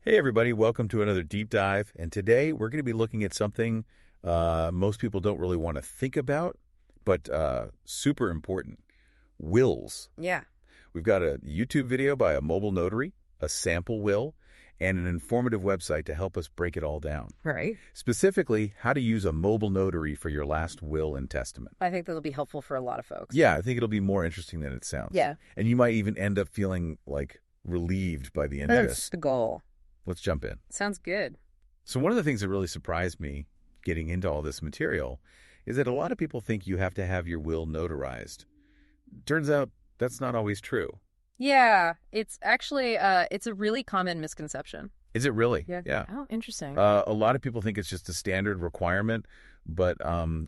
Hey everybody, welcome to another deep dive. And today we're going to be looking at something most people don't really want to think about, but super important. Wills. Yeah. We've got a YouTube video by a mobile notary, a sample will, and an informative website to help us break it all down. Right. Specifically, how to use a mobile notary for your last will and testament. I think that'll be helpful for a lot of folks. Yeah, I think it'll be more interesting than it sounds. Yeah. And you might even end up feeling like relieved by the end of That's this. the goal. Let's jump in. Sounds good. So one of the things that really surprised me getting into all this material is that a lot of people think you have to have your will notarized. Turns out that's not always true. Yeah. It's actually, it's a really common misconception. Is it really? Yeah. Oh, interesting. A lot of people think it's just a standard requirement, but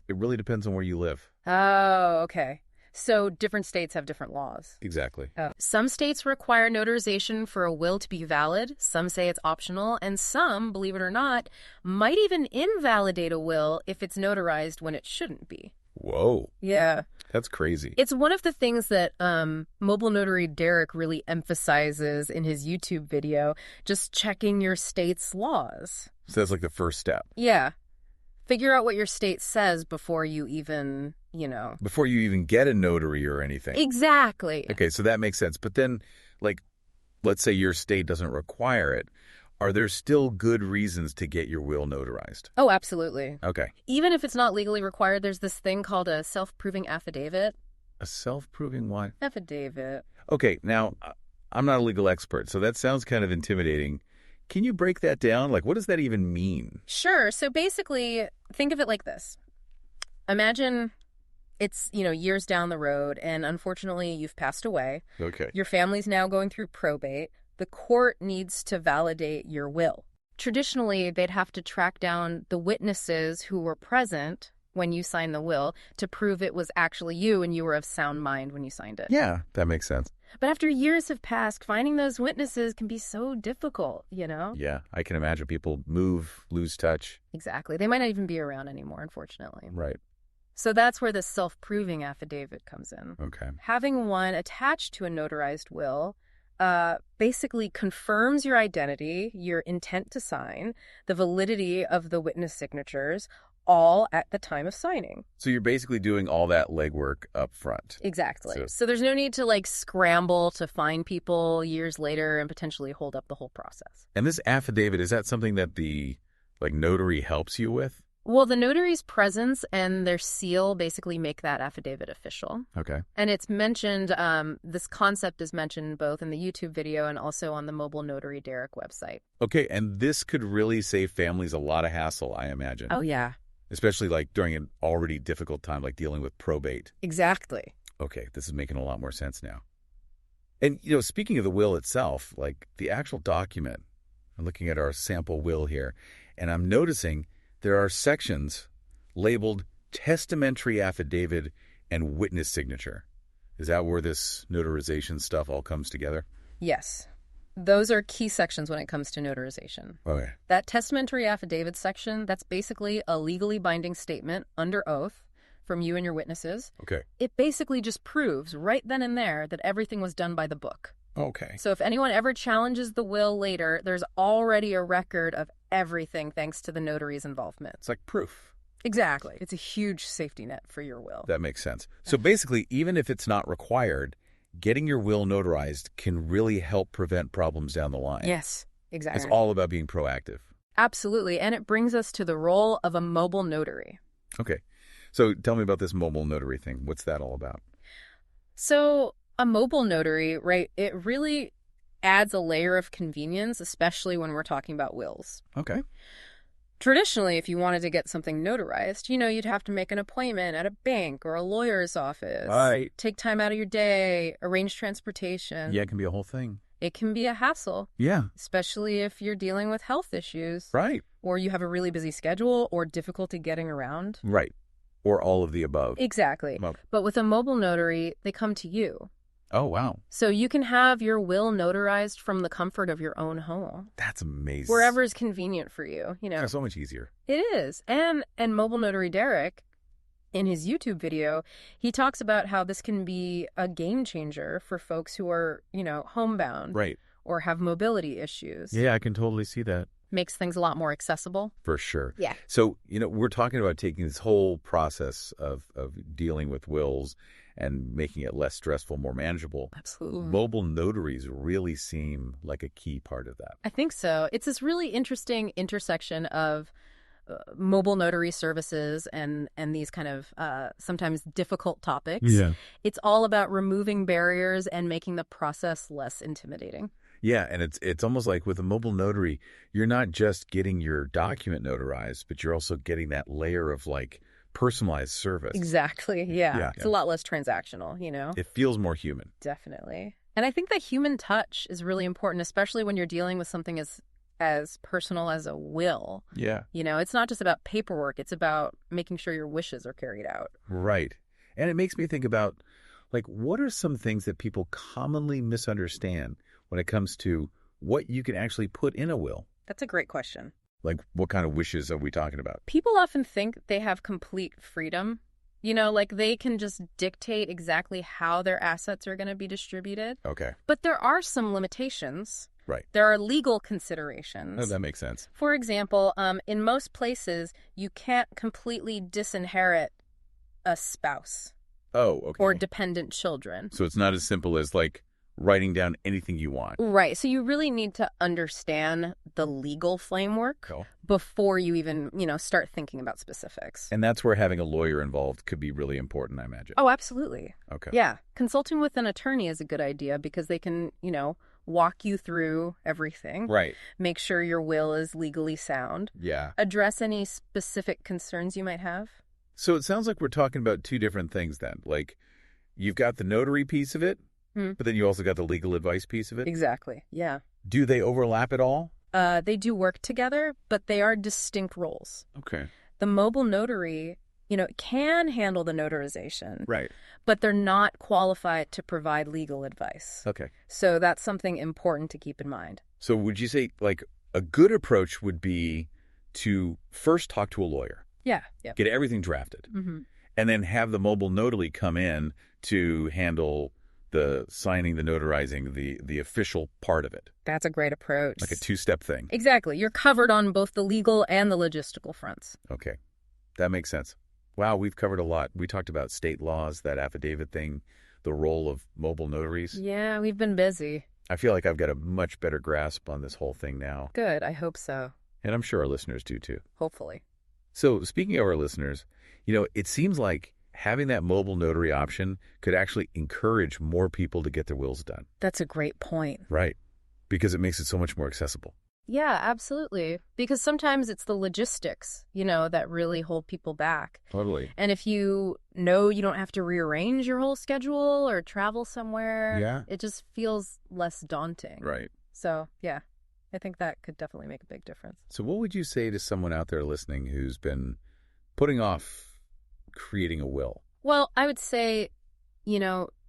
it really depends on where you live. Oh, okay. So different states have different laws. Exactly. Oh. Some states require notarization for a will to be valid. Some say it's optional. And some, believe it or not, might even invalidate a will if it's notarized when it shouldn't be. Whoa. Yeah. That's crazy. It's one of the things that mobile notary Derrick really emphasizes in his YouTube video, just checking your state's laws. So that's like the first step. Yeah. Figure out what your state says before you even, Before you even get a notary or anything. Exactly. Okay, so that makes sense. But then, like, let's say your state doesn't require it. Are there still good reasons to get your will notarized? Oh, absolutely. Okay. Even if it's not legally required, there's this thing called a self-proving affidavit. A self-proving what? Affidavit. Okay, now, I'm not a legal expert, so that sounds kind of intimidating. Can you break that down? Like, what does that even mean? Sure. So basically, think of it like this. Imagine it's, years down the road, and unfortunately, you've passed away. Okay. Your family's now going through probate. The court needs to validate your will. Traditionally, they'd have to track down the witnesses who were present when you signed the will to prove it was actually you and you were of sound mind when you signed it. Yeah, that makes sense. But after years have passed, finding those witnesses can be so difficult, Yeah, I can imagine people move, lose touch. Exactly. They might not even be around anymore, unfortunately. Right. So that's where the self-proving affidavit comes in. Okay. Having one attached to a notarized will basically confirms your identity, your intent to sign, the validity of the witness signatures, all at the time of signing. So you're basically doing all that legwork up front. Exactly. So there's no need to scramble to find people years later and potentially hold up the whole process. And this affidavit, is that something that the notary helps you with? Well, the notary's presence and their seal basically make that affidavit official. Okay. And it's mentioned, this concept is mentioned both in the YouTube video and also on the Mobile Notary Derrick website. Okay, and this could really save families a lot of hassle, I imagine. Oh, yeah. Especially during an already difficult time, like dealing with probate. Exactly. Okay, this is making a lot more sense now. And, speaking of the will itself, the actual document, I'm looking at our sample will here, and I'm noticing there are sections labeled testamentary affidavit and witness signature. Is that where this notarization stuff all comes together? Yes. Those are key sections when it comes to notarization. Okay. That testamentary affidavit section, that's basically a legally binding statement under oath from you and your witnesses. Okay. It basically just proves right then and there that everything was done by the book. Okay. So if anyone ever challenges the will later, there's already a record of everything thanks to the notary's involvement. It's like proof. Exactly. It's a huge safety net for your will. That makes sense. So basically, even if it's not required, getting your will notarized can really help prevent problems down the line. Yes, exactly. It's all about being proactive. Absolutely. And it brings us to the role of a mobile notary. Okay. So tell me about this mobile notary thing. What's that all about? So a mobile notary, right, it really adds a layer of convenience, especially when we're talking about wills. Okay. Traditionally, if you wanted to get something notarized, you'd have to make an appointment at a bank or a lawyer's office. Right. Take time out of your day, arrange transportation. Yeah, it can be a whole thing. It can be a hassle. Yeah. Especially if you're dealing with health issues. Right. Or you have a really busy schedule or difficulty getting around. Right. Or all of the above. Exactly. But with a mobile notary, they come to you. Oh, wow. So you can have your will notarized from the comfort of your own home. That's amazing. Wherever is convenient for you, That's so much easier. It is. And Mobile Notary Derrick, in his YouTube video, he talks about how this can be a game changer for folks who are, homebound. Right. or have mobility issues. Yeah, I can totally see that. Makes things a lot more accessible. For sure. Yeah. So, we're talking about taking this whole process of dealing with wills and making it less stressful, more manageable. Absolutely. Mobile notaries really seem like a key part of that. I think so. It's this really interesting intersection of mobile notary services and these kind of sometimes difficult topics. Yeah. It's all about removing barriers and making the process less intimidating. Yeah, and it's almost like with a mobile notary, you're not just getting your document notarized, but you're also getting that layer of like personalized service. Exactly. Yeah. It's Yeah. a lot less transactional, It feels more human. Definitely. And I think the human touch is really important, especially when you're dealing with something as personal as a will. Yeah. It's not just about paperwork. It's about making sure your wishes are carried out. Right. And it makes me think about, like, what are some things that people commonly misunderstand when it comes to what you can actually put in a will? That's a great question. Like, what kind of wishes are we talking about? People often think they have complete freedom. Like they can just dictate exactly how their assets are going to be distributed. Okay. But there are some limitations. Right. There are legal considerations. Oh, that makes sense. For example, in most places, you can't completely disinherit a spouse Oh, okay. or dependent children. So it's not as simple as, like, writing down anything you want. Right. So you really need to understand the legal framework Cool. before you even, start thinking about specifics. And that's where having a lawyer involved could be really important, I imagine. Oh, absolutely. Okay. Yeah. Consulting with an attorney is a good idea because they can, walk you through everything. Right. Make sure your will is legally sound. Yeah. Address any specific concerns you might have. So it sounds like we're talking about two different things then. Like, you've got the notary piece of it, but then you also got the legal advice piece of it. Exactly. Yeah. Do they overlap at all? They do work together, but they are distinct roles. Okay. The mobile notary, can handle the notarization. Right. But they're not qualified to provide legal advice. Okay. So that's something important to keep in mind. So would you say, like, a good approach would be to first talk to a lawyer, Yeah. Yep. get everything drafted, and then have the mobile notary come in to handle the signing, the notarizing, the official part of it, That's a great approach. like a two-step thing. Exactly. You're covered on both the legal and the logistical fronts. Okay. That makes sense. Wow, we've covered a lot. We talked about state laws, that affidavit thing, the role of mobile notaries. Yeah, we've been busy. I feel like I've got a much better grasp on this whole thing now, Good. I hope so. and I'm sure our listeners do too. Hopefully. So speaking of our listeners, it seems like having that mobile notary option could actually encourage more people to get their wills done. That's a great point. Right. Because it makes it so much more accessible. Yeah, absolutely. Because sometimes it's the logistics, that really hold people back. Totally. And if you know you don't have to rearrange your whole schedule or travel somewhere, Yeah. it just feels less daunting. Right. So, yeah, I think that could definitely make a big difference. So what would you say to someone out there listening who's been putting off creating a will? Well, I would say,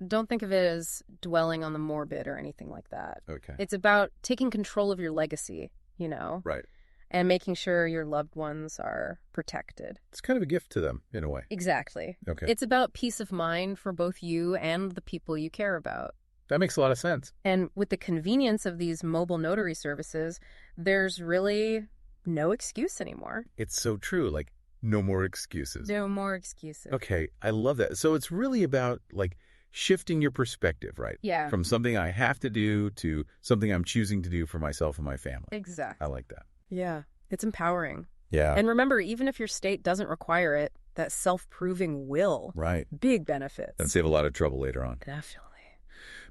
don't think of it as dwelling on the morbid or anything like that. Okay. It's about taking control of your legacy, Right. and making sure your loved ones are protected. It's kind of a gift to them in a way. Exactly. Okay. It's about peace of mind for both you and the people you care about. That makes a lot of sense. And with the convenience of these mobile notary services, there's really no excuse anymore. It's so true. Like, no more excuses. No more excuses. Okay. I love that. So it's really about, like, shifting your perspective, right? Yeah. From something I have to do to something I'm choosing to do for myself and my family. Exactly. I like that. Yeah. It's empowering. Yeah. And remember, even if your state doesn't require it, that self-proving will. Right. Big benefits. And save a lot of trouble later on. Definitely.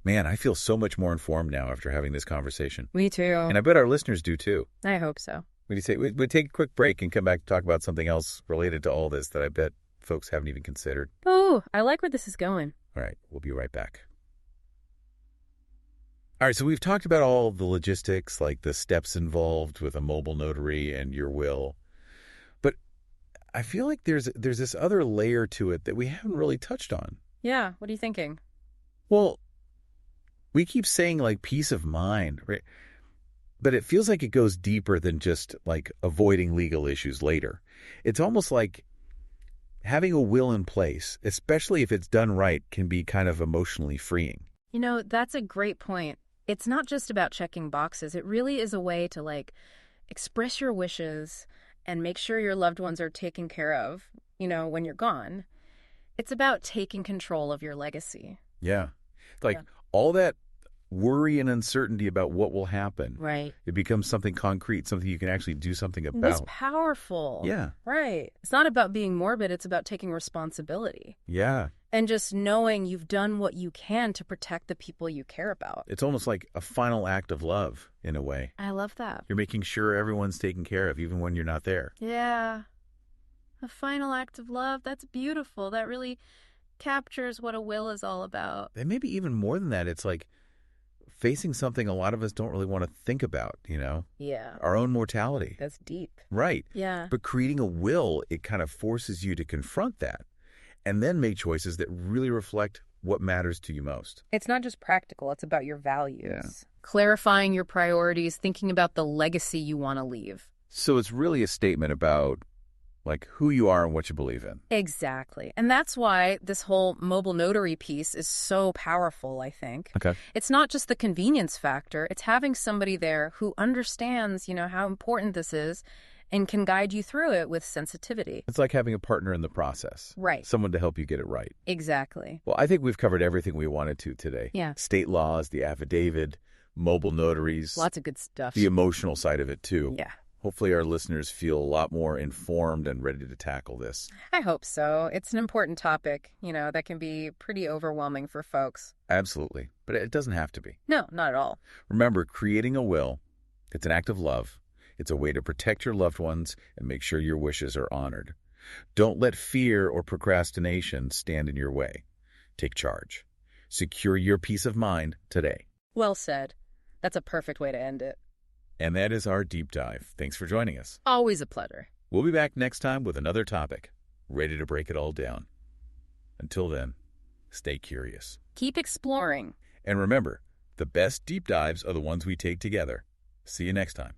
Man, I feel so much more informed now after having this conversation. Me too. And I bet our listeners do too. I hope so. What do you say? We'd take a quick break and come back to talk about something else related to all this that I bet folks haven't even considered. Oh, I like where this is going. All right, we'll be right back. All right, so we've talked about all the logistics, like the steps involved with a mobile notary and your will. But I feel like there's this other layer to it that we haven't really touched on. Yeah. What are you thinking? Well, we keep saying, like, peace of mind, right? But it feels like it goes deeper than just, like, avoiding legal issues later. It's almost like having a will in place, especially if it's done right, can be kind of emotionally freeing. That's a great point. It's not just about checking boxes. It really is a way to, like, express your wishes and make sure your loved ones are taken care of, when you're gone. It's about taking control of your legacy. Yeah. Like all that worry and uncertainty about what will happen. Right. It becomes something concrete, something you can actually do something about. It's powerful. Yeah. Right. It's not about being morbid. It's about taking responsibility. Yeah. And just knowing you've done what you can to protect the people you care about. It's almost like a final act of love, in a way. I love that. You're making sure everyone's taken care of, even when you're not there. Yeah. A final act of love. That's beautiful. That really captures what a will is all about. And maybe even more than that, it's like facing something a lot of us don't really want to think about, Yeah. Our own mortality. That's deep. Right. Yeah. But creating a will, it kind of forces you to confront that and then make choices that really reflect what matters to you most. It's not just practical. It's about your values. Yeah. Clarifying your priorities, thinking about the legacy you want to leave. So it's really a statement about like who you are and what you believe in. Exactly. And that's why this whole mobile notary piece is so powerful, I think. Okay. It's not just the convenience factor. It's having somebody there who understands, how important this is and can guide you through it with sensitivity. It's like having a partner in the process. Right. Someone to help you get it right. Exactly. Well, I think we've covered everything we wanted to today. Yeah. State laws, the affidavit, mobile notaries. Lots of good stuff. The emotional side of it, too. Yeah. Hopefully our listeners feel a lot more informed and ready to tackle this. I hope so. It's an important topic, that can be pretty overwhelming for folks. Absolutely. But it doesn't have to be. No, not at all. Remember, creating a will, it's an act of love. It's a way to protect your loved ones and make sure your wishes are honored. Don't let fear or procrastination stand in your way. Take charge. Secure your peace of mind today. Well said. That's a perfect way to end it. And that is our deep dive. Thanks for joining us. Always a pleasure. We'll be back next time with another topic, ready to break it all down. Until then, stay curious. Keep exploring. And remember, the best deep dives are the ones we take together. See you next time.